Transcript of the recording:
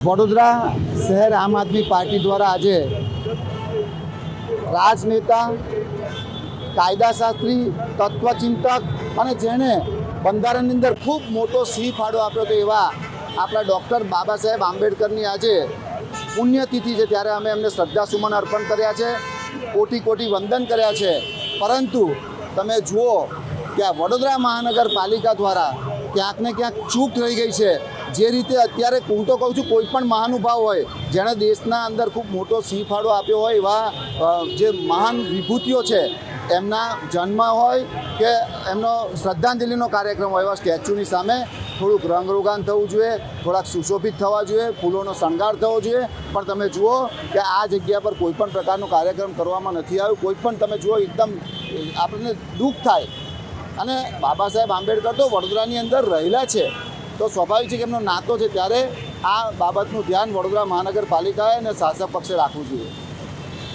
વડોદરા શહેર આમ આદમી પાર્ટી દ્વારા આજે રાજનેતા, કાયદાશાસ્ત્રી, તત્વચિંતક અને જેણે બંધારણની અંદર ખૂબ મોટો સિંહ ફાળો આપ્યો હતો એવા આપણા ડૉક્ટર બાબા સાહેબ આંબેડકરની આજે પુણ્યતિથિ છે, ત્યારે અમે એમને શ્રદ્ધાસુમન અર્પણ કર્યા છે, કોટી કોટી વંદન કર્યા છે. પરંતુ તમે જુઓ કે આ વડોદરા મહાનગરપાલિકા દ્વારા ક્યાંક ને ક્યાંક ચૂક રહી ગઈ છે. જે રીતે અત્યારે હું તો કહું છું, કોઈ પણ મહાનુભાવ હોય જેણે દેશના અંદર ખૂબ મોટો સિંહ ફાળો આપ્યો હોય એવા જે મહાન વિભૂતિઓ છે, એમના જન્મ હોય કે એમનો શ્રદ્ધાંજલિનો કાર્યક્રમ હોય, એવા સ્ટેચ્યુની સામે થોડુંક રંગરોગાન થવું જોઈએ, થોડાક સુશોભિત થવા જોઈએ, ફૂલોનો શણગાર થવો જોઈએ. પણ તમે જુઓ કે આ જગ્યા પર કોઈ પણ પ્રકારનો કાર્યક્રમ કરવામાં નથી આવ્યો. કોઈ પણ તમે જુઓ, એકદમ આપણને દુઃખ થાય. અને બાબા સાહેબ આંબેડકર તો વડોદરાની અંદર રહેલા છે, તો સ્વાભાવિક છે કે એમનો નાતો છે, ત્યારે આ બાબતનું ધ્યાન વડોદરા મહાનગરપાલિકાએ અને શાસક પક્ષે રાખવું જોઈએ.